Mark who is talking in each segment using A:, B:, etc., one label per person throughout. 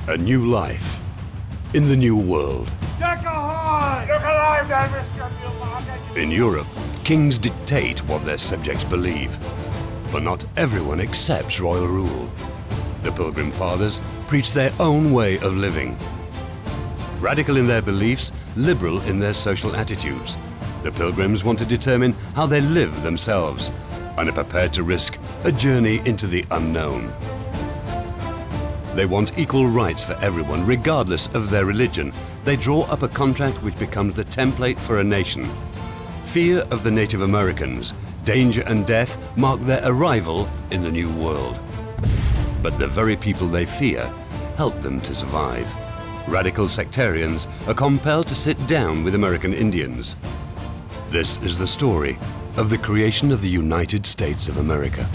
A: A new life in the new world.
B: Deck ahoy! Look alive there, Mr. Newmarket!
A: In Europe, kings dictate what their subjects believe. But not everyone accepts royal rule. The Pilgrim Fathers preach their own way of living. Radical in their beliefs, liberal in their social attitudes, the Pilgrims want to determine how they live themselves and are prepared to risk a journey into the unknown. They want equal rights for everyone, regardless of their religion. They draw up a contract which becomes the template for a nation. Fear of the Native Americans, danger and death mark their arrival in the new world. But the very people they fear help them to survive. Radical sectarians are compelled to sit down with American Indians. This is the story of the creation of the United States of America.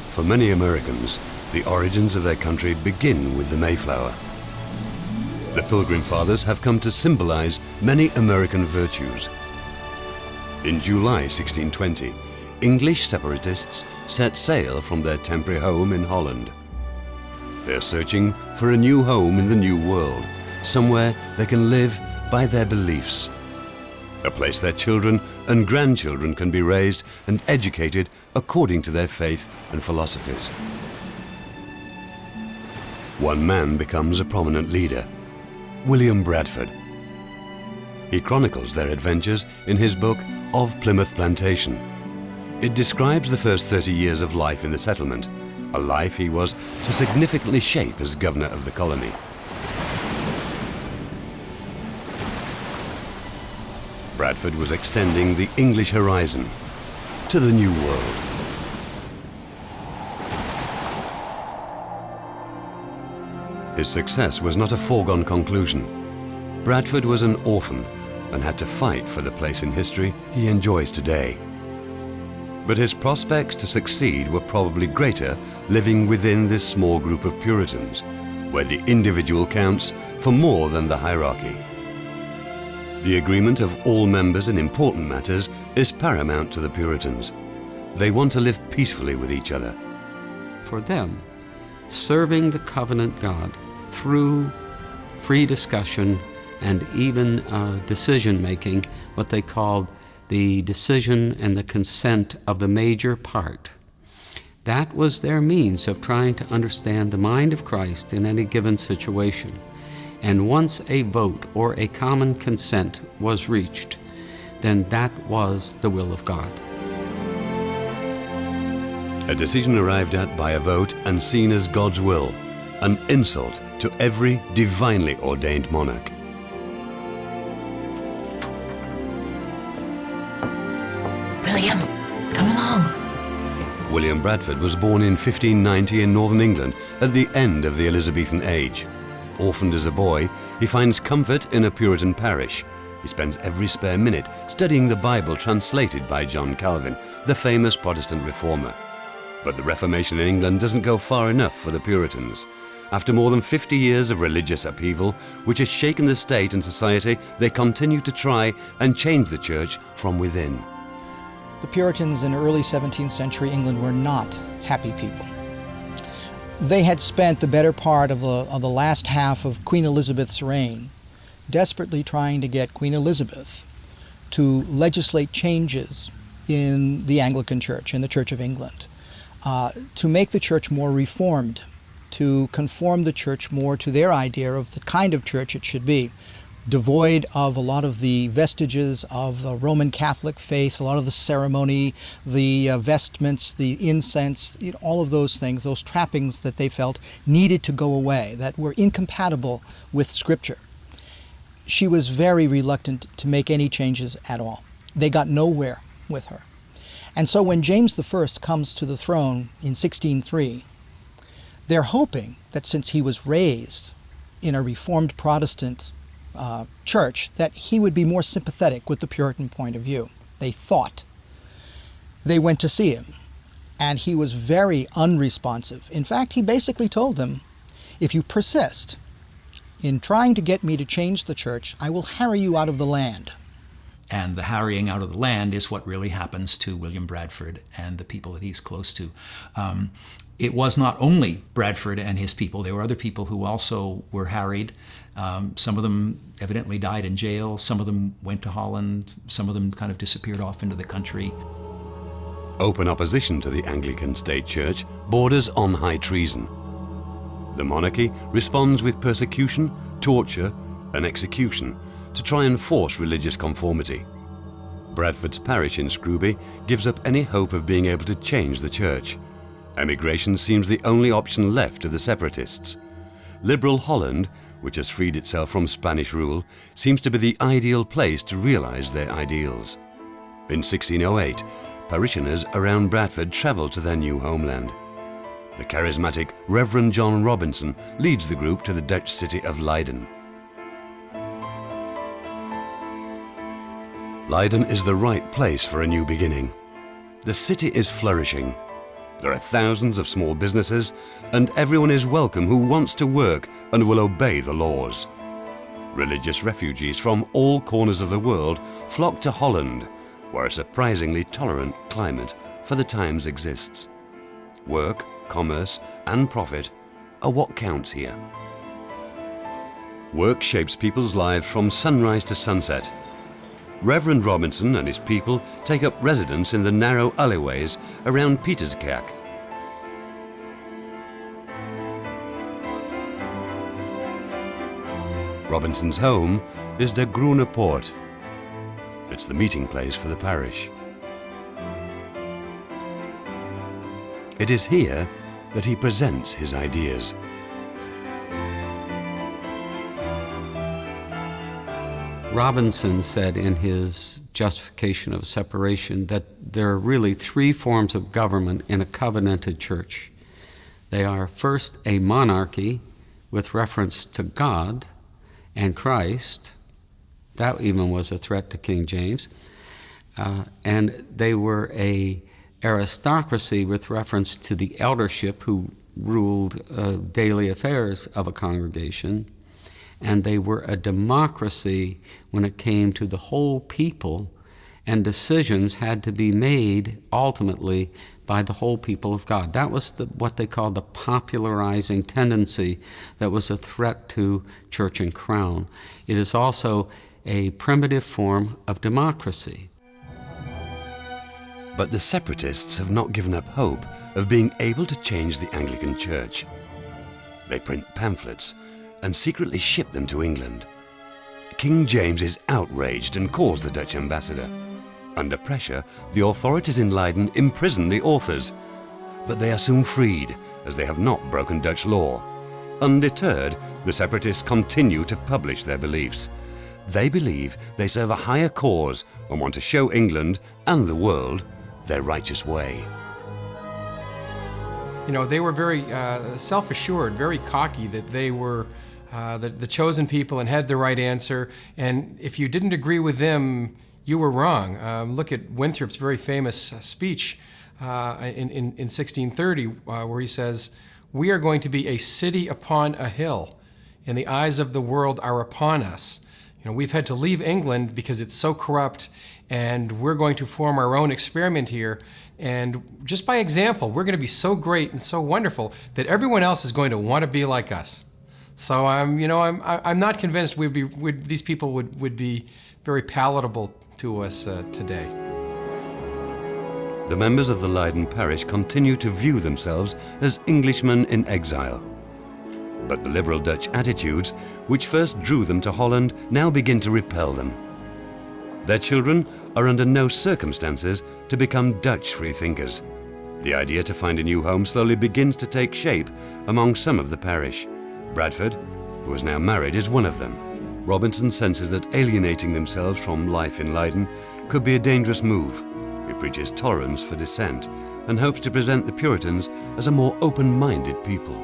A: For many Americans, the origins of their country begin with the Mayflower. The Pilgrim Fathers have come to symbolize many American virtues. In July 1620, English separatists set sail from their temporary home in Holland. They are searching for a new home in the New World, somewhere they can live by their beliefs. A place their children and grandchildren can be raised and educated according to their faith and philosophies. One man becomes a prominent leader, William Bradford. He chronicles their adventures in his book Of Plymouth Plantation. It describes the first 30 years of life in the settlement, a life he was to significantly shape as governor of the colony. Bradford was extending the English horizon to the New World. His success was not a foregone conclusion. Bradford was an orphan and had to fight for the place in history he enjoys today. But his prospects to succeed were probably greater living within this small group of Puritans, where the individual counts for more than the hierarchy. The agreement of all members in important matters is paramount to the Puritans. They want to live peacefully with each other.
C: For them, serving the covenant God through free discussion and even decision-making, what they called the decision and the consent of the major part, that was their means of trying to understand the mind of Christ in any given situation. And once a vote or a common consent was reached, then that was the will of God.
A: A decision arrived at by a vote and seen as God's will, an insult to every divinely ordained monarch.
D: William, come along.
A: William Bradford was born in 1590 in northern England at the end of the Elizabethan age. Orphaned as a boy, he finds comfort in a Puritan parish. He spends every spare minute studying the Bible translated by John Calvin, the famous Protestant reformer. But the Reformation in England doesn't go far enough for the Puritans. After more than 50 years of religious upheaval, which has shaken the state and society, they continue to try and change the church from within.
E: The Puritans in early 17th century England were not happy people. They had spent the better part of the last half of Queen Elizabeth's reign desperately trying to get Queen Elizabeth to legislate changes in the Anglican Church, in the Church of England, to make the church more reformed, to conform the church more to their idea of the kind of church it should be, devoid of a lot of the vestiges of the Roman Catholic faith, a lot of the ceremony, the vestments, the incense, all of those things, those trappings that they felt needed to go away, that were incompatible with Scripture. She was very reluctant to make any changes at all. They got nowhere with her. And so when James I comes to the throne in 1603, they're hoping that since he was raised in a Reformed Protestant church that he would be more sympathetic with the Puritan point of view. They thought. They went to see him, and he was very unresponsive. In fact, he basically told them, if you persist in trying to get me to change the church, I will harry you out of the land.
F: And the harrying out of the land is what really happens to William Bradford and the people that he's close to. It was not only Bradford and his people. There were other people who also were harried. Some of them evidently died in jail. Some of them went to Holland. Some of them kind of disappeared off into the country.
A: Open opposition to the Anglican state church borders on high treason. The monarchy responds with persecution, torture, and execution to try and force religious conformity. Bradford's parish in Scrooby gives up any hope of being able to change the church. Emigration seems the only option left to the separatists. Liberal Holland, which has freed itself from Spanish rule, seems to be the ideal place to realize their ideals. In 1608, parishioners around Bradford travelled to their new homeland. The charismatic Reverend John Robinson leads the group to the Dutch city of Leiden. Leiden is the right place for a new beginning. The city is flourishing. There are thousands of small businesses, and everyone is welcome who wants to work and will obey the laws. Religious refugees from all corners of the world flock to Holland, where a surprisingly tolerant climate for the times exists. Work, commerce, and profit are what counts here. Work shapes people's lives from sunrise to sunset. Reverend Robinson and his people take up residence in the narrow alleyways around Pieterskerk. Robinson's home is De Groene Poort. It's the meeting place for the parish. It is here that he presents his ideas.
C: Robinson said in his justification of separation that there are really three forms of government in a covenanted church. They are first a monarchy with reference to God and Christ. That even was a threat to King James. And they were a aristocracy with reference to the eldership who ruled daily affairs of a congregation. And they were a democracy when it came to the whole people, and decisions had to be made ultimately by the whole people of God. That was what they called the popularizing tendency that was a threat to church and crown. It is also a primitive form of democracy.
A: But the separatists have not given up hope of being able to change the Anglican Church. They print pamphlets and secretly ship them to England. King James is outraged and calls the Dutch ambassador. Under pressure, the authorities in Leiden imprison the authors, but they are soon freed as they have not broken Dutch law. Undeterred, the separatists continue to publish their beliefs. They believe they serve a higher cause and want to show England and the world their righteous way.
G: You know, they were very self-assured, very cocky that they were the chosen people and had the right answer. And if you didn't agree with them, you were wrong. Look at Winthrop's very famous speech in 1630, where he says, "We are going to be a city upon a hill, and the eyes of the world are upon us. You know, we've had to leave England because it's so corrupt, and we're going to form our own experiment here. And just by example, we're going to be so great and so wonderful that everyone else is going to want to be like us." So I'm not convinced these people would be very palatable to us today.
A: The members of the Leiden parish continue to view themselves as Englishmen in exile. But the liberal Dutch attitudes, which first drew them to Holland, now begin to repel them. Their children are under no circumstances to become Dutch freethinkers. The idea to find a new home slowly begins to take shape among some of the parish. Bradford, who is now married, is one of them. Robinson senses that alienating themselves from life in Leiden could be a dangerous move. He preaches tolerance for dissent and hopes to present the Puritans as a more open-minded people.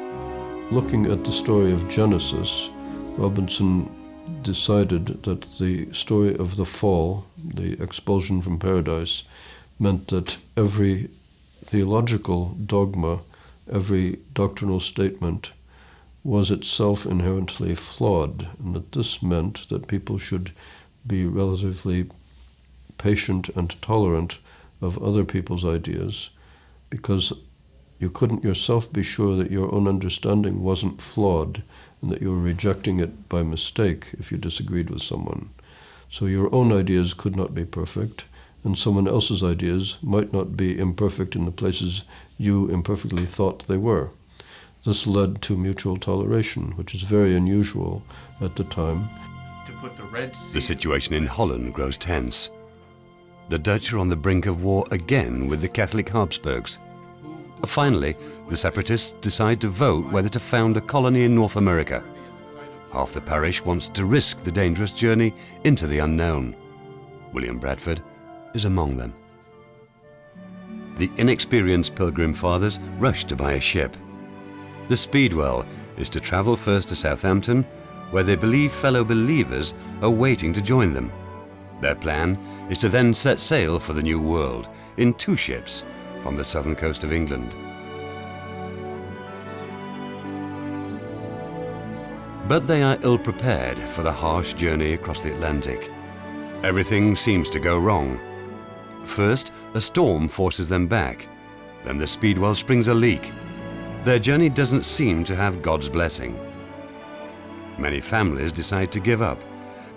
H: Looking at the story of Genesis, Robinson decided that the story of the fall, the expulsion from paradise, meant that every theological dogma, every doctrinal statement was itself inherently flawed, and that this meant that people should be relatively patient and tolerant of other people's ideas, because you couldn't yourself be sure that your own understanding wasn't flawed and that you were rejecting it by mistake if you disagreed with someone. So your own ideas could not be perfect, and someone else's ideas might not be imperfect in the places you imperfectly thought they were. This led to mutual toleration, which is very unusual at the time.
A: The situation in Holland grows tense. The Dutch are on the brink of war again with the Catholic Habsburgs. Finally, the separatists decide to vote whether to found a colony in North America. Half the parish wants to risk the dangerous journey into the unknown. William Bradford is among them. The inexperienced Pilgrim Fathers rush to buy a ship. The Speedwell is to travel first to Southampton, where they believe fellow believers are waiting to join them. Their plan is to then set sail for the New World in 2 ships from the southern coast of England. But they are ill-prepared for the harsh journey across the Atlantic. Everything seems to go wrong. First, a storm forces them back. Then the Speedwell springs a leak. Their journey doesn't seem to have God's blessing. Many families decide to give up,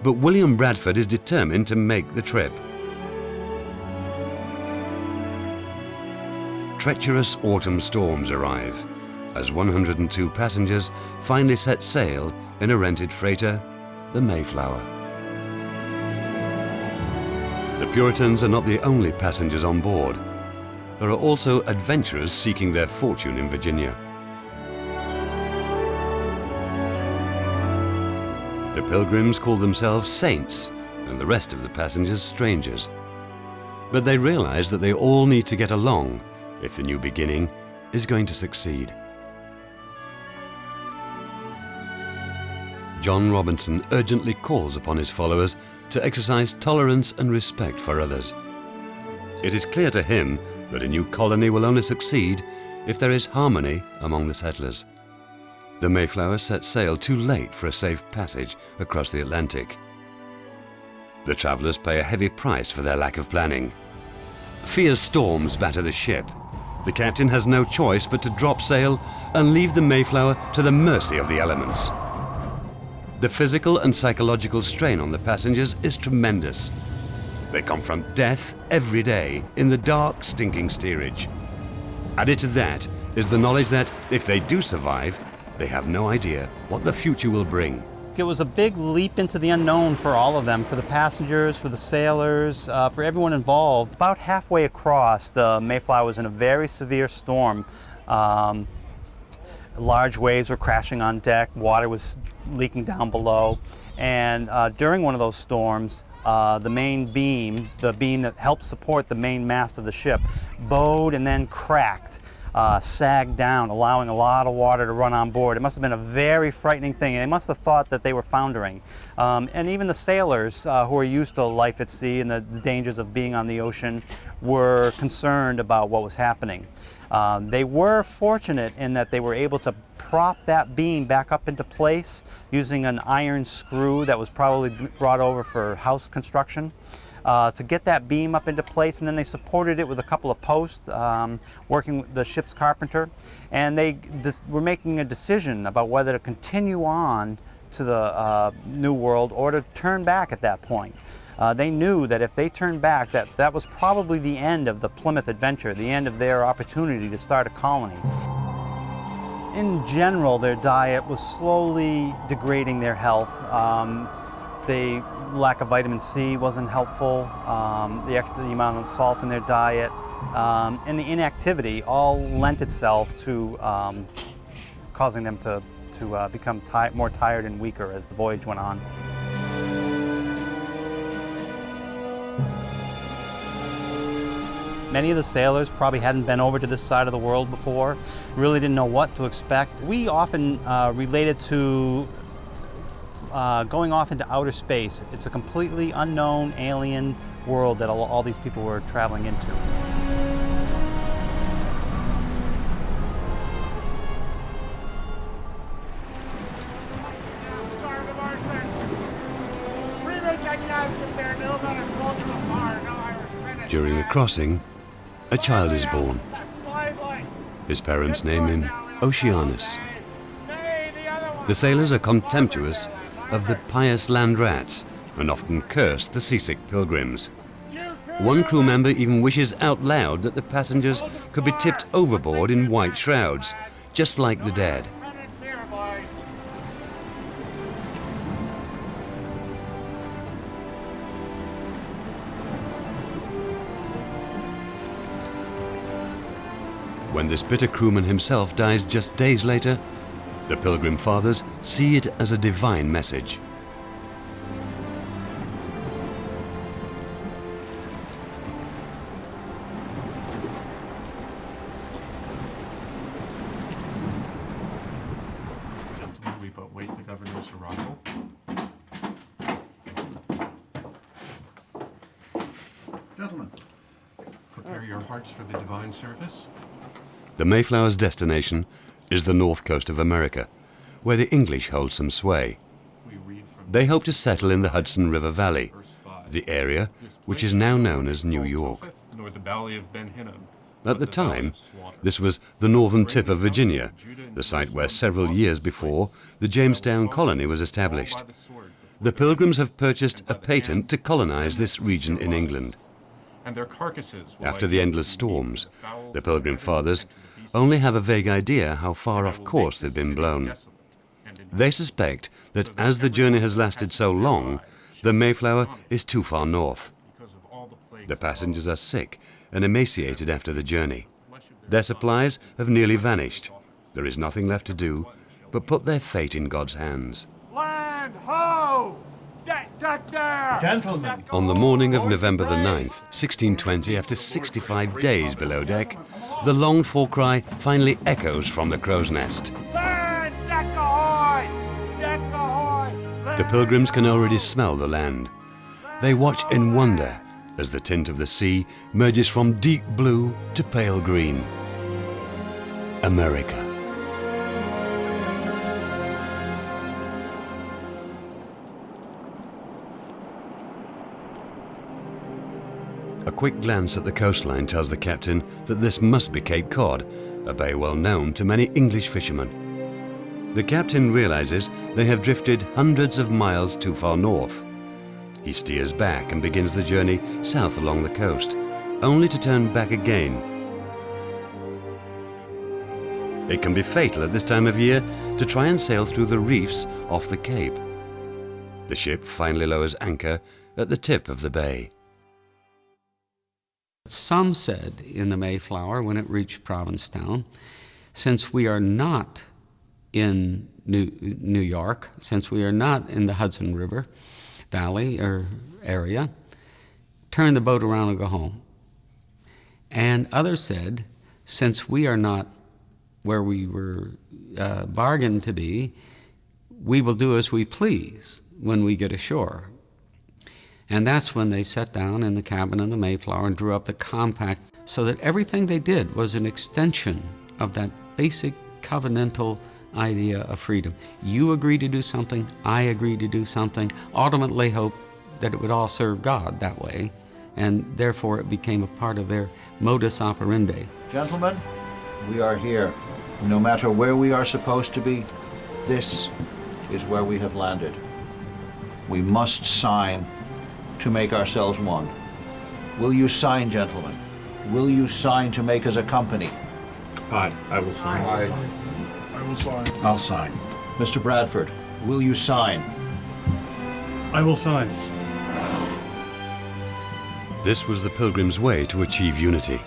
A: but William Bradford is determined to make the trip. Treacherous autumn storms arrive as 102 passengers finally set sail in a rented freighter, the Mayflower. The Puritans are not the only passengers on board. There are also adventurers seeking their fortune in Virginia. The Pilgrims call themselves saints and the rest of the passengers strangers. But they realize that they all need to get along if the new beginning is going to succeed. John Robinson urgently calls upon his followers to exercise tolerance and respect for others. It is clear to him that a new colony will only succeed if there is harmony among the settlers. The Mayflower set sail too late for a safe passage across the Atlantic. The travelers pay a heavy price for their lack of planning. Fierce storms batter the ship. The captain has no choice but to drop sail and leave the Mayflower to the mercy of the elements. The physical and psychological strain on the passengers is tremendous. They confront death every day in the dark, stinking steerage. Added to that is the knowledge that if they do survive, they have no idea what the future will bring.
I: It was a big leap into the unknown for all of them, for the passengers, for the sailors, for everyone involved. About halfway across, the Mayflower was in a very severe storm. Large waves were crashing on deck, water was leaking down below, and during one of those storms, the main beam, the beam that helped support the main mast of the ship, bowed and then cracked, sagged down, allowing a lot of water to run on board. It must have been a very frightening thing, and they must have thought that they were foundering. And even the sailors who are used to life at sea and the dangers of being on the ocean were concerned about what was happening. They were fortunate in that they were able to prop that beam back up into place using an iron screw that was probably brought over for house construction to get that beam up into place, and then they supported it with a couple of posts, working with the ship's carpenter, and they were making a decision about whether to continue on to the New World or to turn back at that point. They knew that if they turned back, that was probably the end of the Plymouth adventure, the end of their opportunity to start a colony. In general, their diet was slowly degrading their health. The lack of vitamin C wasn't helpful, the amount of salt in their diet, and the inactivity all lent itself to causing them to become more tired and weaker as the voyage went on. Many of the sailors probably hadn't been over to this side of the world before, really didn't know what to expect. We often related to going off into outer space. It's a completely unknown alien world that all these people were traveling into.
A: During the crossing, a child is born. His parents name him Oceanus. The sailors are contemptuous of the pious land rats and often curse the seasick pilgrims. One crew member even wishes out loud that the passengers could be tipped overboard in white shrouds, just like the dead. When this bitter crewman himself dies just days later, the Pilgrim Fathers see it as a divine message.
J: Gentlemen, we but wait the governor's arrival. Gentlemen, prepare your hearts for the divine service.
A: The Mayflower's destination is the north coast of America, where the English hold some sway. They hope to settle in the Hudson River Valley, the area which is now known as New York. At the time, this was the northern tip of Virginia, the site where several years before the Jamestown colony was established. The Pilgrims have purchased a patent to colonize this region in England. After the endless storms, the Pilgrim Fathers only have a vague idea how far off course they've been blown. They suspect that as the journey has lasted so long, the Mayflower is too far north. The passengers are sick and emaciated after the journey. Their supplies have nearly vanished. There is nothing left to do but put their fate in God's hands.
B: Land ho! Deck there!
I: Gentlemen!
A: On the morning of November the 9th, 1620, after 65 days below deck, the longed-for cry finally echoes from the crow's nest.
B: Land! Deck ahoy! Deck ahoy!
A: The Pilgrims can already smell the land. They watch in wonder as the tint of the sea merges from deep blue to pale green. America. A quick glance at the coastline tells the captain that this must be Cape Cod, a bay well known to many English fishermen. The captain realizes they have drifted hundreds of miles too far north. He steers back and begins the journey south along the coast, only to turn back again. It can be fatal at this time of year to try and sail through the reefs off the Cape. The ship finally lowers anchor at the tip of the bay.
C: Some said in the Mayflower, when it reached Provincetown, since we are not in New York, since we are not in the Hudson River Valley or area, turn the boat around and go home. And others said, since we are not where we were bargained to be, we will do as we please when we get ashore. And that's when they sat down in the cabin of the Mayflower and drew up the compact so that everything they did was an extension of that basic covenantal idea of freedom. You agree to do something, I agree to do something, ultimately hope that it would all serve God that way, and therefore it became a part of their modus operandi.
K: Gentlemen, we are here. No matter where we are supposed to be, this is where we have landed. We must sign to make ourselves one. Will you sign, gentlemen? Will you sign to make us a company?
J: Aye, I will sign.
B: I will sign.
K: I'll sign. Mr. Bradford, will you sign?
J: I will sign.
A: This was the Pilgrims' way to achieve unity.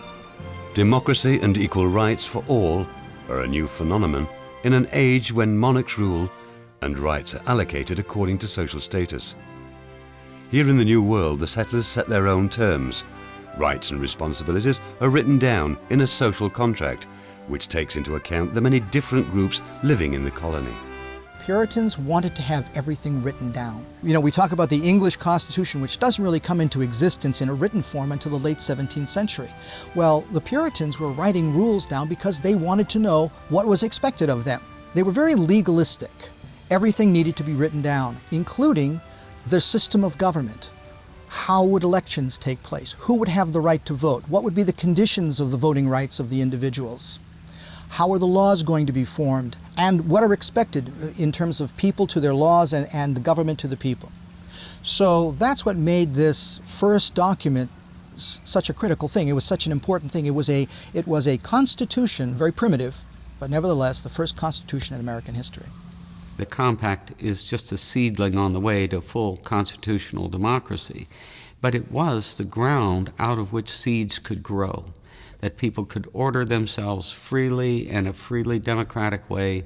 A: Democracy and equal rights for all are a new phenomenon in an age when monarchs rule and rights are allocated according to social status. Here in the New World, the settlers set their own terms. Rights and responsibilities are written down in a social contract, which takes into account the many different groups living in the colony.
E: Puritans wanted to have everything written down. You know, we talk about the English Constitution, which doesn't really come into existence in a written form until the late 17th century. Well, the Puritans were writing rules down because they wanted to know what was expected of them. They were very legalistic. Everything needed to be written down, including their system of government. How would elections take place? Who would have the right to vote? What would be the conditions of the voting rights of the individuals? How are the laws going to be formed? And what are expected in terms of people to their laws and the government to the people? So that's what made this first document such a critical thing. It was such an important thing. It was a constitution, very primitive, but nevertheless the first constitution in American history.
C: The compact is just a seedling on the way to full constitutional democracy, but it was the ground out of which seeds could grow, that people could order themselves freely in a freely democratic way,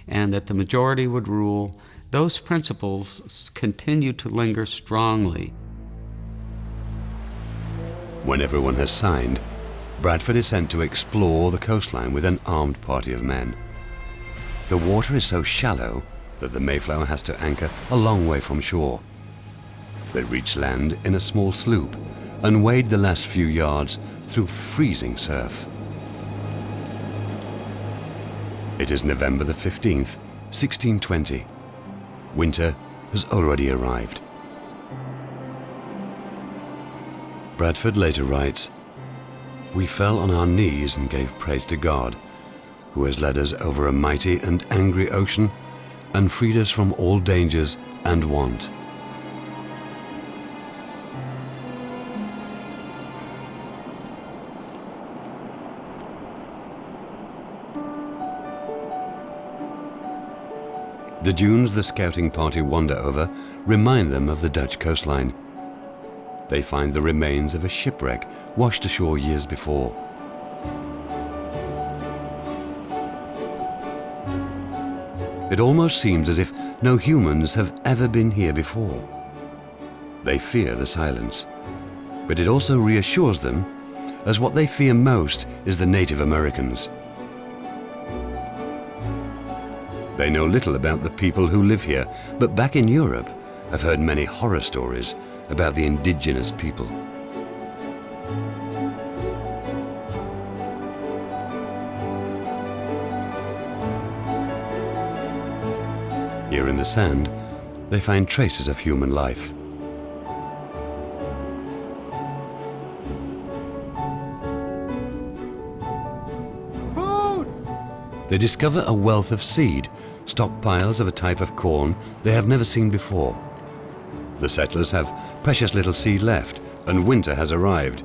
C: and that the majority would rule. Those principles continue to linger strongly.
A: When everyone has signed, Bradford is sent to explore the coastline with an armed party of men. The water is so shallow that the Mayflower has to anchor a long way from shore. They reach land in a small sloop and wade the last few yards through freezing surf. It is November the 15th, 1620. Winter has already arrived. Bradford later writes, "We fell on our knees and gave praise to God, who has led us over a mighty and angry ocean and freed us from all dangers and want." The dunes the scouting party wander over remind them of the Dutch coastline. They find the remains of a shipwreck washed ashore years before. It almost seems as if no humans have ever been here before. They fear the silence, but it also reassures them, as what they fear most is the Native Americans. They know little about the people who live here, but back in Europe have heard many horror stories about the indigenous people. Here in the sand, they find traces of human life.
B: Food!
A: They discover a wealth of seed, stockpiles of a type of corn they have never seen before. The settlers have precious little seed left, and winter has arrived.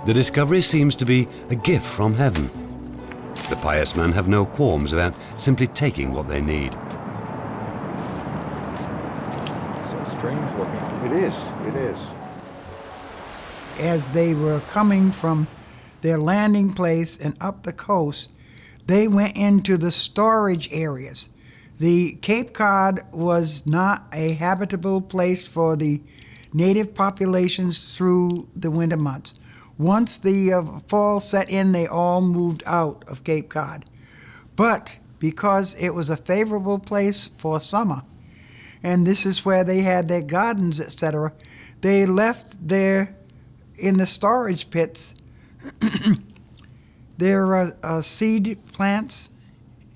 A: The discovery seems to be a gift from heaven. The pious men have no qualms about simply taking what they need.
L: Strange looking. It is, it is.
M: As they were coming from their landing place and up the coast, they went into the storage areas. The Cape Cod was not a habitable place for the native populations through the winter months. Once the fall set in, they all moved out of Cape Cod. But because it was a favorable place for summer, and this is where they had their gardens, etc., they left there in the storage pits their seed plants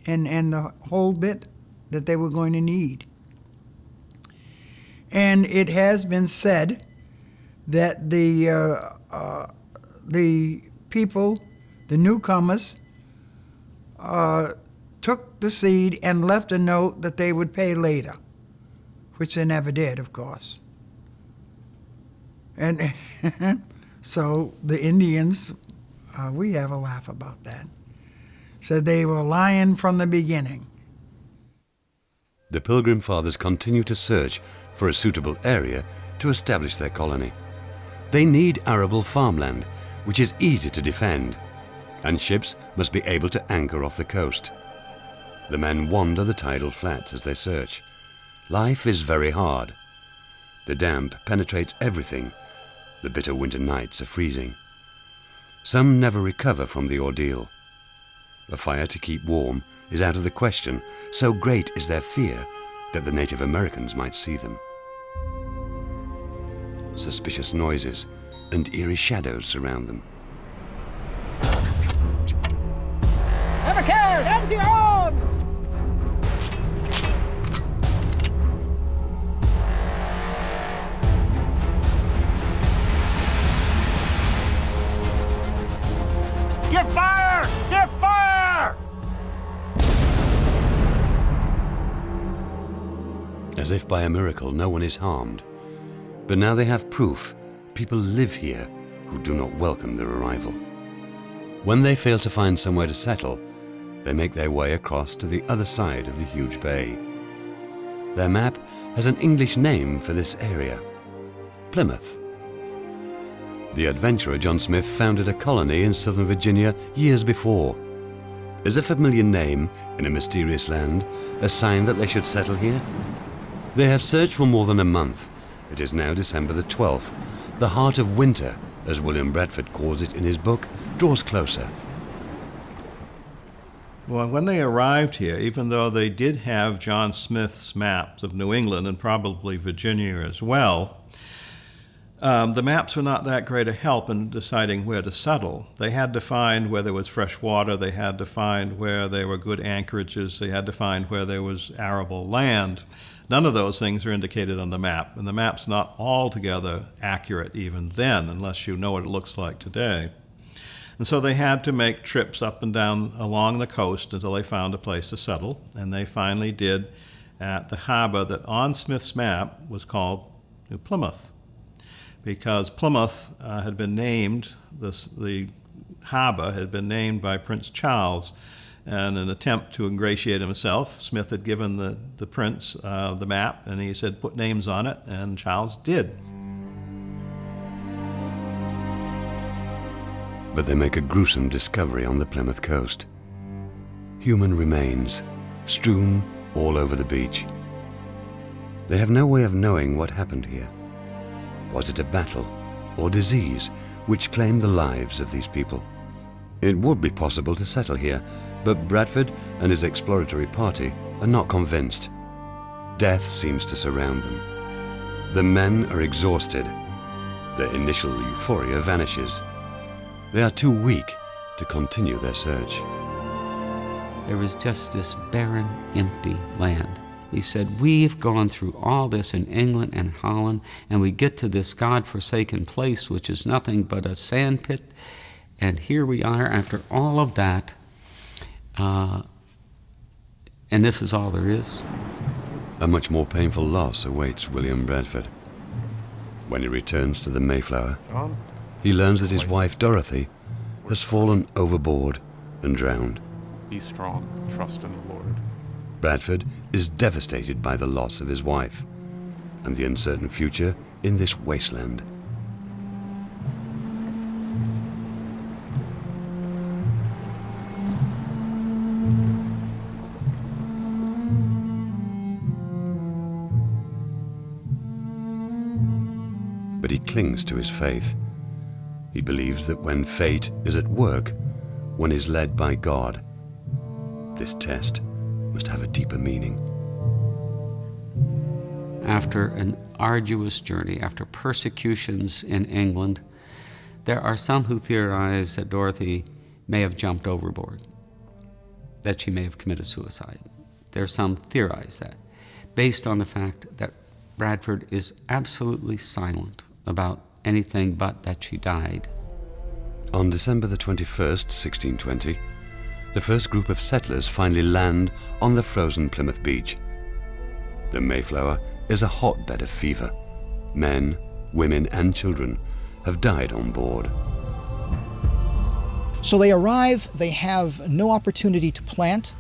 M: and the whole bit that they were going to need. And it has been said that the people, the newcomers, took the seed and left a note that they would pay later, which they never did, of course. And so the Indians, we have a laugh about that, said they were lying from the beginning.
A: The Pilgrim Fathers continue to search for a suitable area to establish their colony. They need arable farmland, which is easy to defend, and ships must be able to anchor off the coast. The men wander the tidal flats as they search. Life is very hard. The damp penetrates everything. The bitter winter nights are freezing. Some never recover from the ordeal. A fire to keep warm is out of the question, so great is their fear that the Native Americans might see them. Suspicious noises and eerie shadows surround them.
B: Never cares! Empty your arms! Give fire! Give fire!
A: As if by a miracle, no one is harmed. But now they have proof people live here who do not welcome their arrival. When they fail to find somewhere to settle, they make their way across to the other side of the huge bay. Their map has an English name for this area: Plymouth. The adventurer John Smith founded a colony in southern Virginia years before. Is a familiar name in a mysterious land a sign that they should settle here? They have searched for more than a month. It is now December the 12th. The heart of winter, as William Bradford calls it in his book, draws closer.
N: Well, when they arrived here, even though they did have John Smith's maps of New England and probably Virginia as well, the maps were not that great a help in deciding where to settle. They had to find where there was fresh water, they had to find where there were good anchorages, they had to find where there was arable land. None of those things are indicated on the map, and the map's not altogether accurate even then, unless you know what it looks like today. And so they had to make trips up and down along the coast until they found a place to settle, and they finally did at the harbor that on Smith's map was called New Plymouth, because Plymouth had been named, the harbor had been named by Prince Charles. And in an attempt to ingratiate himself, Smith had given the prince the map, and he said, put names on it, and Charles did.
A: But they make a gruesome discovery on the Plymouth coast. Human remains, strewn all over the beach. They have no way of knowing what happened here. Was it a battle or disease which claimed the lives of these people? It would be possible to settle here, but Bradford and his exploratory party are not convinced. Death seems to surround them. The men are exhausted. Their initial euphoria vanishes. They are too weak to continue their search.
C: There was just this barren, empty land. He said, we've gone through all this in England and Holland, and we get to this God-forsaken place, which is nothing but a sand pit, and here we are after all of that, and this is all there is.
A: A much more painful loss awaits William Bradford. When he returns to the Mayflower, he learns that his wife Dorothy has fallen overboard and drowned.
J: Be strong, trust in the Lord.
A: Bradford is devastated by the loss of his wife and the uncertain future in this wasteland. But he clings to his faith. He believes that when fate is at work, one is led by God. This test must have a deeper meaning.
C: After an arduous journey, after persecutions in England, there are some who theorize that Dorothy may have jumped overboard, that she may have committed suicide. There are some theorize that, based on the fact that Bradford is absolutely silent about anything but that she died.
A: On December the 21st, 1620, the first group of settlers finally land on the frozen Plymouth beach. The Mayflower is a hotbed of fever. Men, women, and children have died on board.
E: So they arrive, they have no opportunity to plant.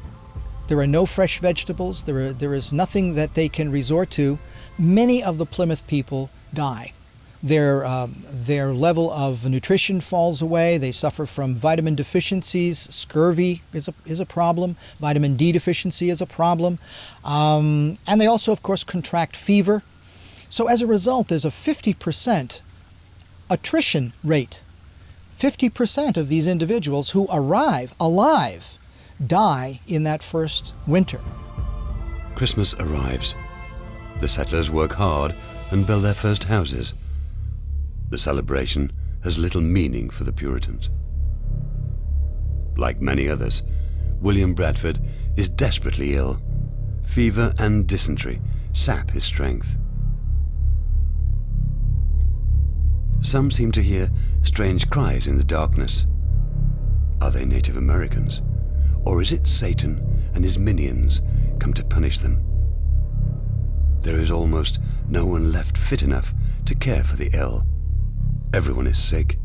E: There are no fresh vegetables. There is nothing that they can resort to. Many of the Plymouth people die. Their level of nutrition falls away. They suffer from vitamin deficiencies. Scurvy is a problem. Vitamin D deficiency is a problem. And they also, of course, contract fever. So as a result, there's a 50% attrition rate. 50% of these individuals who arrive alive die in that first winter.
A: Christmas arrives. The settlers work hard and build their first houses. The celebration has little meaning for the Puritans. Like many others, William Bradford is desperately ill. Fever and dysentery sap his strength. Some seem to hear strange cries in the darkness. Are they Native Americans? Or is it Satan and his minions come to punish them? There is almost no one left fit enough to care for the ill. Everyone is sick.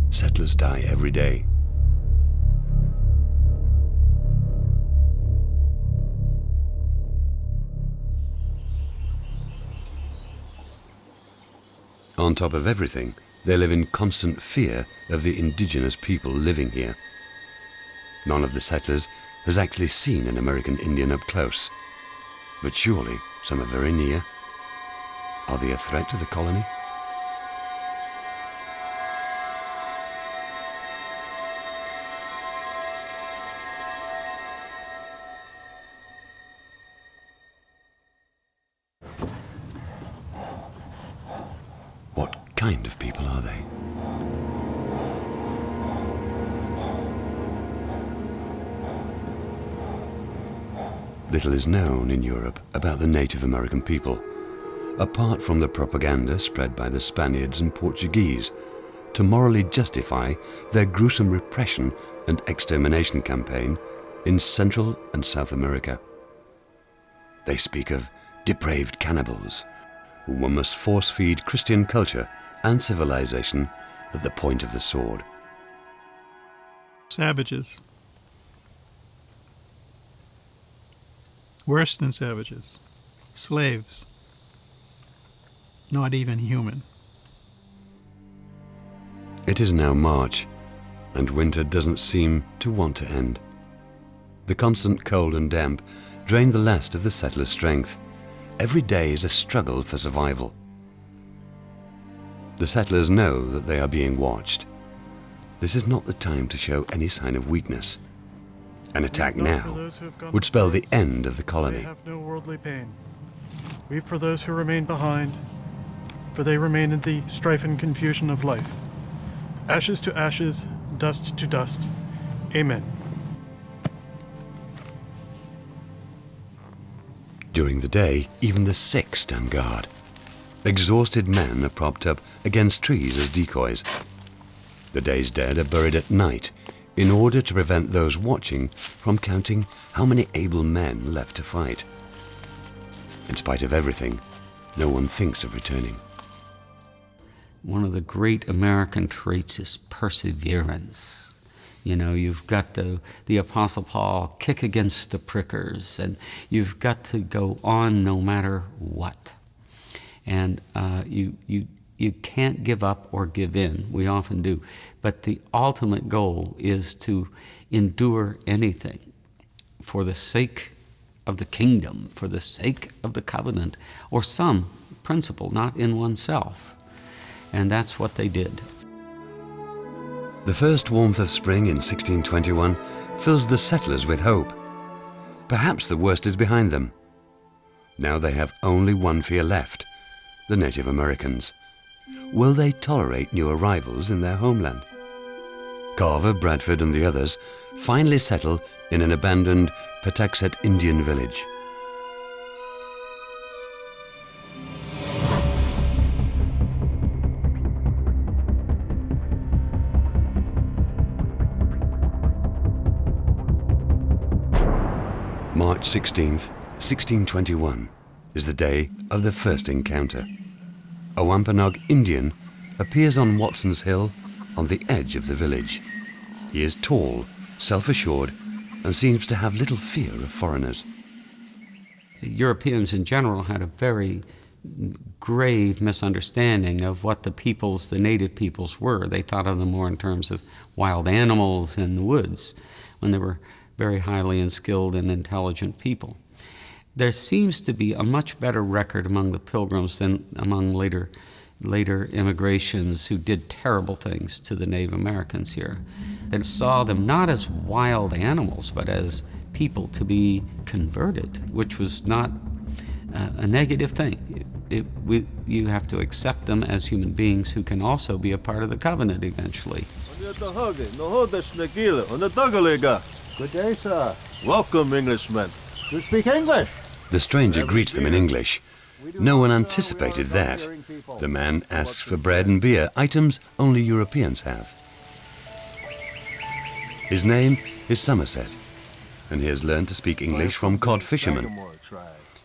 A: Settlers die every day. On top of everything, they live in constant fear of the indigenous people living here. None of the settlers has actually seen an American Indian up close. But surely some are very near. Are they a threat to the colony? What kind of people are they? Little is known in Europe about the Native American people, apart from the propaganda spread by the Spaniards and Portuguese to morally justify their gruesome repression and extermination campaign in Central and South America. They speak of depraved cannibals, whom one must force-feed Christian culture and civilization at the point of the sword.
O: Savages. Worse than savages. Slaves. Not even human.
A: It is now March, and winter doesn't seem to want to end. The constant cold and damp drain the last of the settlers' strength. Every day is a struggle for survival. The settlers know that they are being watched. This is not the time to show any sign of weakness. An attack now would spell the end of the colony.
P: They have no worldly pain. Weep for those who remain behind, for they remain in the strife and confusion of life. Ashes to ashes, dust to dust. Amen.
A: During the day, even the sick stand guard. Exhausted men are propped up against trees as decoys. The day's dead are buried at night in order to prevent those watching from counting how many able men left to fight. In spite of everything, no one thinks of returning.
C: One of the great American traits is perseverance. You know, you've got the Apostle Paul kick against the prickers, and you've got to go on no matter what. And you can't give up or give in. We often do. But the ultimate goal is to endure anything for the sake of the kingdom, for the sake of the covenant, or some principle, not in oneself. And that's what they did.
A: The first warmth of spring in 1621 fills the settlers with hope. Perhaps the worst is behind them. Now they have only one fear left: the Native Americans. Will they tolerate new arrivals in their homeland? Carver, Bradford, and the others finally settle in an abandoned Patuxet Indian village. March 16th, 1621 is the day of the first encounter. A Wampanoag Indian appears on Watson's Hill on the edge of the village. He is tall, self-assured, and seems to have little fear of foreigners.
C: Europeans in general had a very grave misunderstanding of what the native peoples were. They thought of them more in terms of wild animals in the woods, when they were very highly skilled and intelligent people. There seems to be a much better record among the Pilgrims than among later later immigrations who did terrible things to the Native Americans here. They saw them not as wild animals, but as people to be converted, which was not a negative thing. You have to accept them as human beings who can also be a part of the covenant eventually.
K: Good day, sir. Welcome, Englishmen. You speak English?
A: The stranger greets them in English. No one anticipated that. The man asks for bread and beer, items only Europeans have. His name is Somerset, and he has learned to speak English from cod fishermen.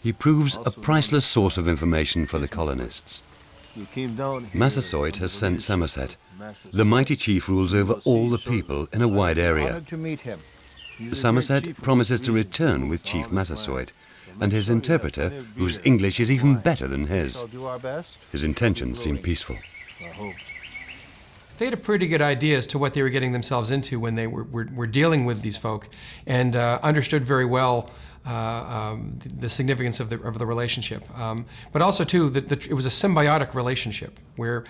A: He proves a priceless source of information for the colonists. Massasoit has sent Somerset. The mighty chief rules over all the people in a wide area. Somerset promises to return with Chief Massasoit and his interpreter, whose English is even better than his. His intentions seem peaceful.
G: They had a pretty good idea as to what they were getting themselves into when they were dealing with these folk, and understood very well the significance of the relationship. But also, too, that it was a symbiotic relationship where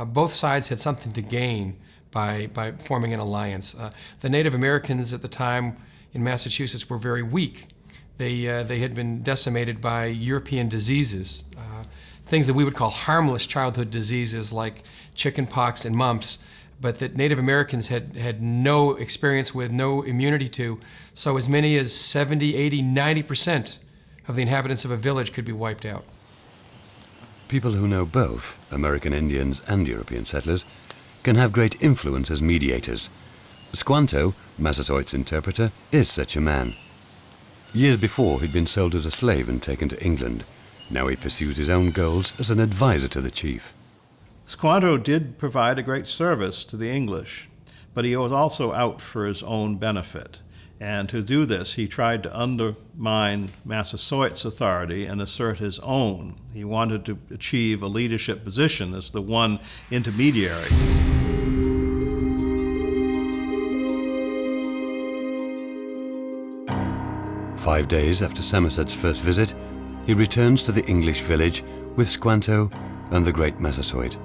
G: both sides had something to gain by forming an alliance. The Native Americans at the time in Massachusetts were very weak. They had been decimated by European diseases, things that we would call harmless childhood diseases like chickenpox and mumps, but that Native Americans had no experience with, no immunity to. So as many as 70, 80, 90% of the inhabitants of a village could be wiped out.
A: People who know both American Indians and European settlers can have great influence as mediators. Squanto, Massasoit's interpreter, is such a man. Years before, he'd been sold as a slave and taken to England. Now he pursues his own goals as an advisor to the chief.
N: Squanto did provide a great service to the English, but he was also out for his own benefit. And to do this, he tried to undermine Massasoit's authority and assert his own. He wanted to achieve a leadership position as the one intermediary.
A: "5 days after Somerset's first visit, he returns to the English village with Squanto and the great Massasoit.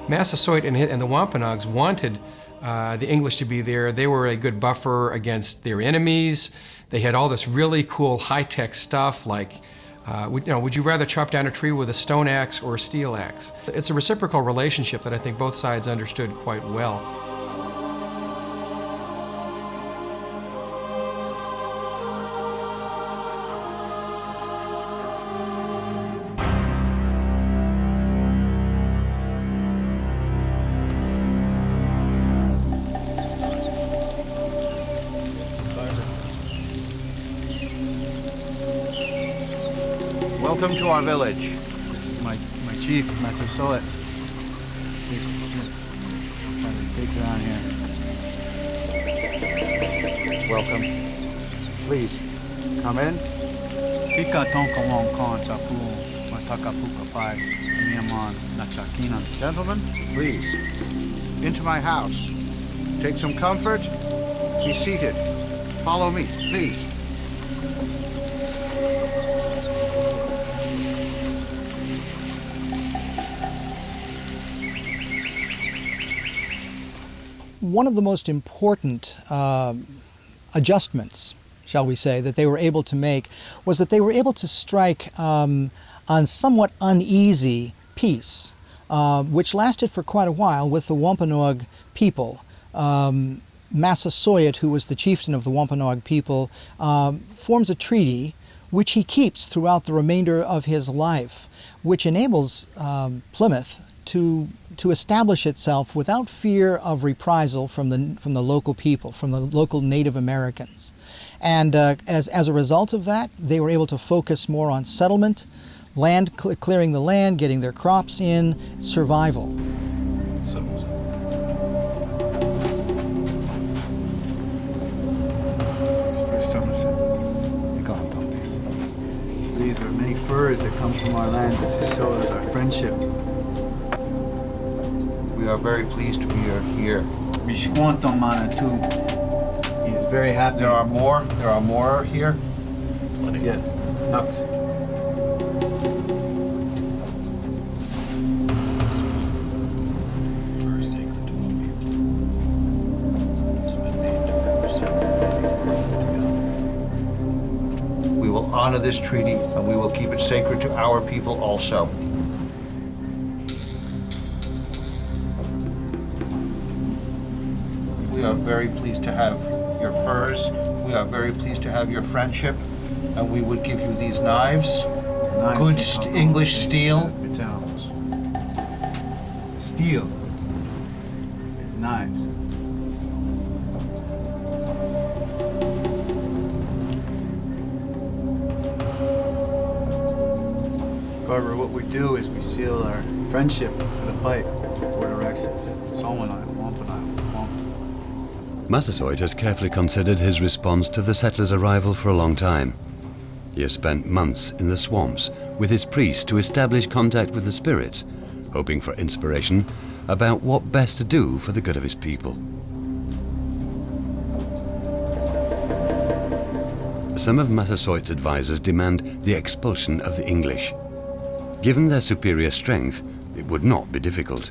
G: Massasoit and the Wampanoags wanted the English to be there. They were a good buffer against their enemies. They had all this really cool high-tech stuff like, would you rather chop down a tree with a stone axe or a steel axe? It's a reciprocal relationship that I think both sides understood quite well.
K: Welcome to our village.
L: This is my chief, Massachusetts. Take it on here. Welcome. Please, come in. Gentlemen, please, into my house. Take some comfort. Be seated. Follow me, please.
E: One of the most important adjustments, shall we say, that they were able to make was that they were able to strike on somewhat uneasy peace, which lasted for quite a while with the Wampanoag people. Massasoit, who was the chieftain of the Wampanoag people, forms a treaty which he keeps throughout the remainder of his life, which enables Plymouth to establish itself without fear of reprisal from the local people, from the local Native Americans. And as a result of that, they were able to focus more on settlement, clearing the land, getting their crops in, survival.
L: These are many furs that come from our land. This shows our friendship.
K: We are very pleased to be here.
L: Mishquanto Manatu. He is very happy.
K: There are more. There are more here.
L: Yeah. Nuts.
K: We will honor this treaty, and we will keep it sacred to our people also. We are very pleased to have your furs. We are very pleased to have your friendship, and we would give you these knives. Good English steel.
L: Steel. It's knives. However, what we do is we seal our friendship with a pipe, 4 directions. Solomon Isle, Wampum Isle, Wampum.
A: Massasoit has carefully considered his response to the settlers' arrival for a long time. He has spent months in the swamps with his priests to establish contact with the spirits, hoping for inspiration about what best to do for the good of his people. Some of Massasoit's advisors demand the expulsion of the English. Given their superior strength, it would not be difficult.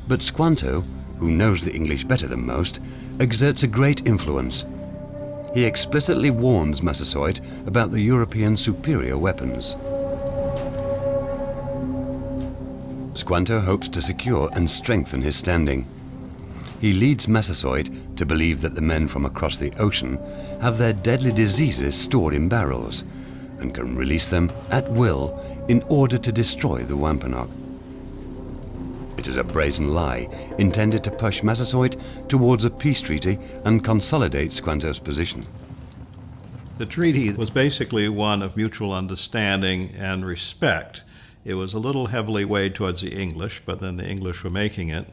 A: But Squanto, who knows the English better than most, exerts a great influence. He explicitly warns Massasoit about the European superior weapons. Squanto hopes to secure and strengthen his standing. He leads Massachussetts to believe that the men from across the ocean have their deadly diseases stored in barrels and can release them at will in order to destroy the Wampanoag. It is a brazen lie intended to push Massasoit towards a peace treaty and consolidate Squanto's position.
N: The treaty was basically one of mutual understanding and respect. It was a little heavily weighed towards the English, but then the English were making it.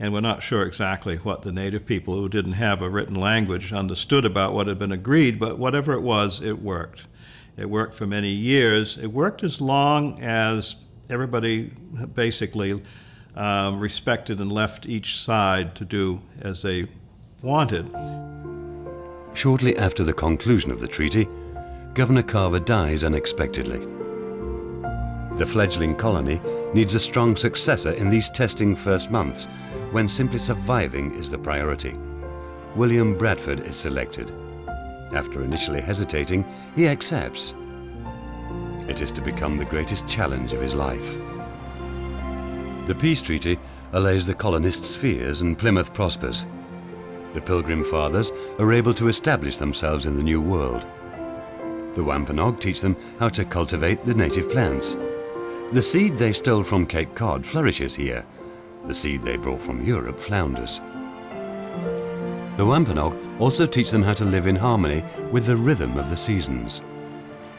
N: And we're not sure exactly what the native people who didn't have a written language understood about what had been agreed, but whatever it was, it worked. It worked for many years. It worked as long as everybody basically respected and left each side to do as they wanted.
A: Shortly after the conclusion of the treaty, Governor Carver dies unexpectedly. The fledgling colony needs a strong successor in these testing first months, when simply surviving is the priority. William Bradford is selected. After initially hesitating, he accepts. It is to become the greatest challenge of his life. The peace treaty allays the colonists' fears and Plymouth prospers. The Pilgrim Fathers are able to establish themselves in the New World. The Wampanoag teach them how to cultivate the native plants. The seed they stole from Cape Cod flourishes here. The seed they brought from Europe flounders. The Wampanoag also teach them how to live in harmony with the rhythm of the seasons.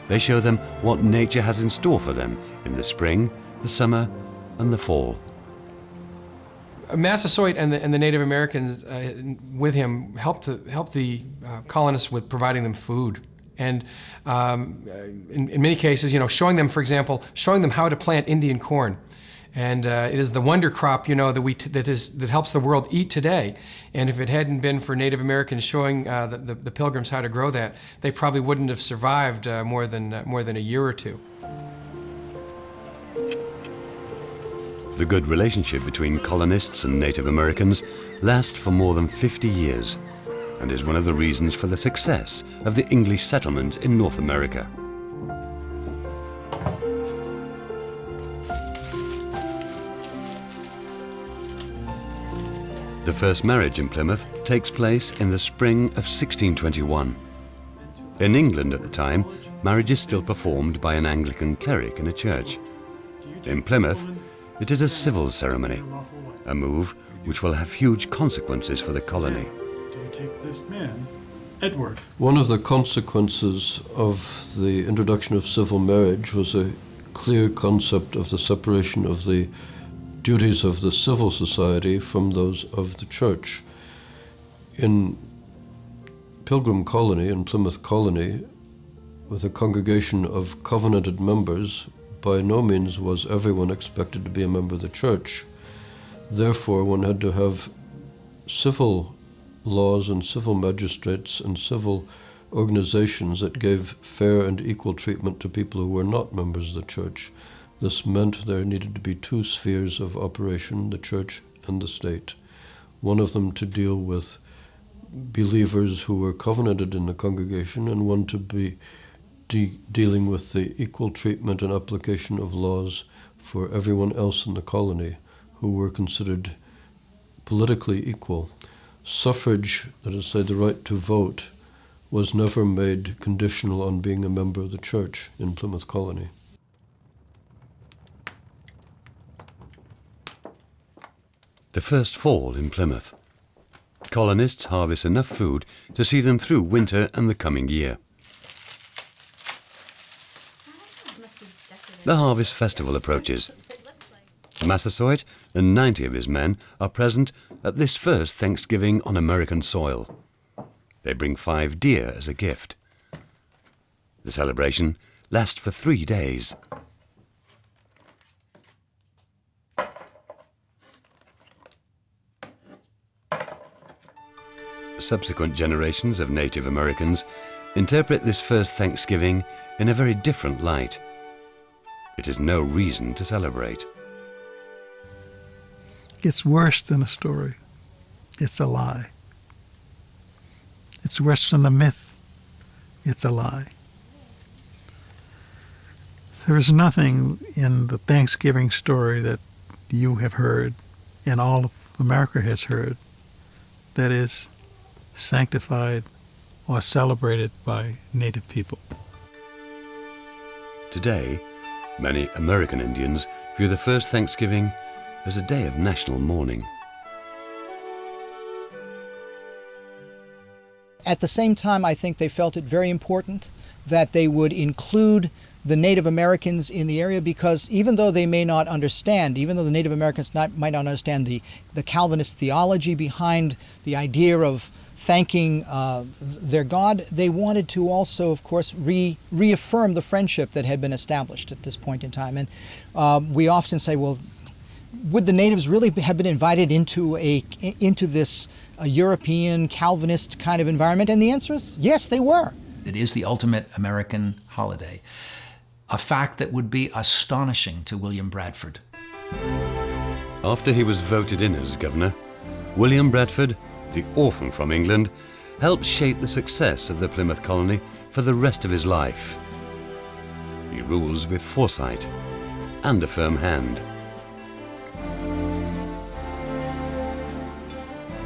A: They show them what nature has in store for them in the spring, the summer, and the fall.
G: Massasoit and the Native Americans with him helped the colonists with providing them food. And in many cases, showing them, for example, showing them how to plant Indian corn. And it is the wonder crop, that helps the world eat today. And if it hadn't been for Native Americans showing the Pilgrims how to grow that, they probably wouldn't have survived more than a year or two.
A: The good relationship between colonists and Native Americans lasts for more than 50 years and is one of the reasons for the success of the English settlement in North America. The first marriage in Plymouth takes place in the spring of 1621. In England at the time, marriage is still performed by an Anglican cleric in a church. In Plymouth, it is a civil ceremony, a move which will have huge consequences for the colony.
P: Do you take this man, Edward?
H: One of the consequences of the introduction of civil marriage was a clear concept of the separation of the duties of the civil society from those of the church. In Pilgrim Colony, in Plymouth Colony, with a congregation of covenanted members, by no means was everyone expected to be a member of the church. Therefore, one had to have civil laws and civil magistrates and civil organizations that gave fair and equal treatment to people who were not members of the church. This meant there needed to be two spheres of operation, the church and the state. One of them to deal with believers who were covenanted in the congregation, and one to be dealing with the equal treatment and application of laws for everyone else in the colony who were considered politically equal. Suffrage, that is to say the right to vote, was never made conditional on being a member of the church in Plymouth Colony.
A: The first fall in Plymouth. Colonists harvest enough food to see them through winter and the coming year. The harvest festival approaches. Massachusetts and 90 of his men are present at this first Thanksgiving on American soil. They bring 5 deer as a gift. The celebration lasts for 3 days. Subsequent generations of Native Americans interpret this first Thanksgiving in a very different light. It is no reason to celebrate.
O: It's worse than a story. It's a lie. It's worse than a myth. It's a lie. There is nothing in the Thanksgiving story that you have heard and all of America has heard that is sanctified or celebrated by Native people.
A: Today, many American Indians view the first Thanksgiving as a day of national mourning.
E: At the same time, I think they felt it very important that they would include the Native Americans in the area, because even though they may not understand, even though the Native Americans might not understand the Calvinist theology behind the idea of thanking their God, they wanted to also, of course, reaffirm the friendship that had been established at this point in time. And we often say, well, would the natives really have been invited into this European Calvinist kind of environment? And the answer is yes, they were.
F: It is the ultimate American holiday, a fact that would be astonishing to William Bradford.
A: After he was voted in as governor, William Bradford, the orphan from England, helped shape the success of the Plymouth colony for the rest of his life. He rules with foresight and a firm hand.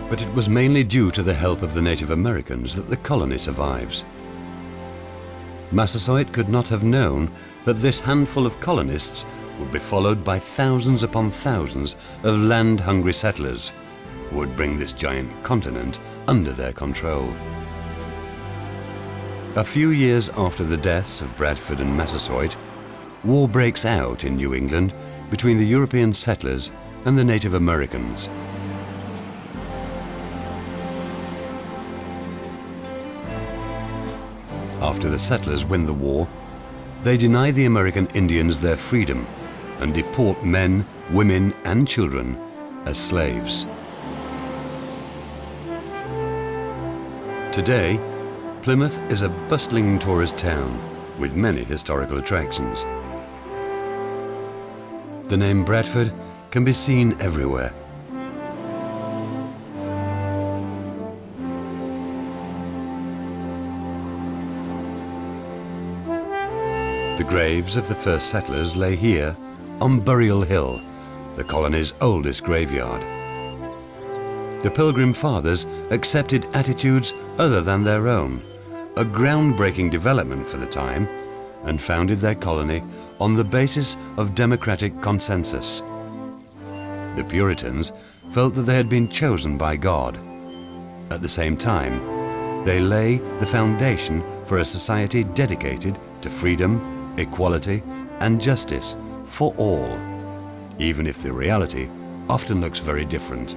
A: But it was mainly due to the help of the Native Americans that the colony survives. Massachusetts could not have known that this handful of colonists would be followed by thousands upon thousands of land-hungry settlers who would bring this giant continent under their control. A few years after the deaths of Bradford and Massachusetts, war breaks out in New England between the European settlers and the Native Americans. After the settlers win the war, they deny the American Indians their freedom and deport men, women, and children as slaves. Today, Plymouth is a bustling tourist town with many historical attractions. The name Bradford can be seen everywhere. The graves of the first settlers lay here on Burial Hill, the colony's oldest graveyard. The Pilgrim Fathers accepted attitudes other than their own, a groundbreaking development for the time, and founded their colony on the basis of democratic consensus. The Puritans felt that they had been chosen by God. At the same time, they lay the foundation for a society dedicated to freedom, equality, and justice for all, even if the reality often looks very different.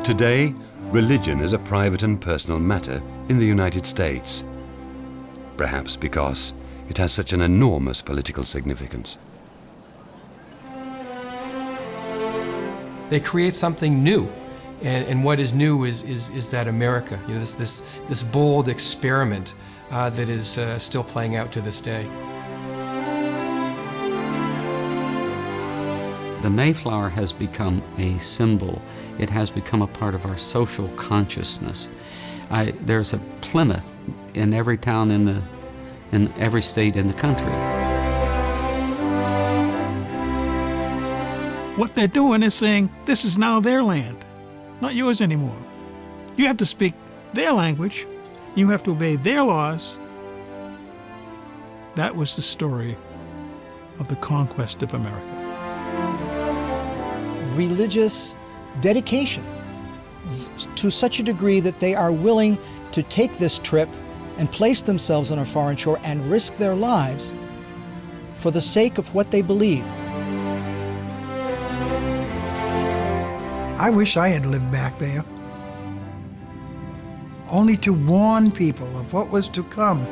A: Today, religion is a private and personal matter in the United States, perhaps because it has such an enormous political significance.
G: They create something new. And what is new is that America, you know, this bold experiment that is still playing out to this day.
C: The Mayflower has become a symbol. It has become a part of our social consciousness. There's a Plymouth in every town in every state in the country.
O: What they're doing is saying, this is now their land, not yours anymore. You have to speak their language. You have to obey their laws. That was the story of the conquest of America.
E: Religious dedication to such a degree that they are willing to take this trip and place themselves on a foreign shore and risk their lives for the sake of what they believe.
M: I wish I had lived back there, only to warn people of what was to come.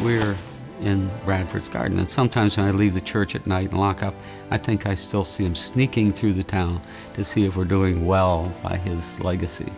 C: We're in Bradford's garden, and sometimes when I leave the church at night and lock up, I think I still see him sneaking through the town to see if we're doing well by his legacy.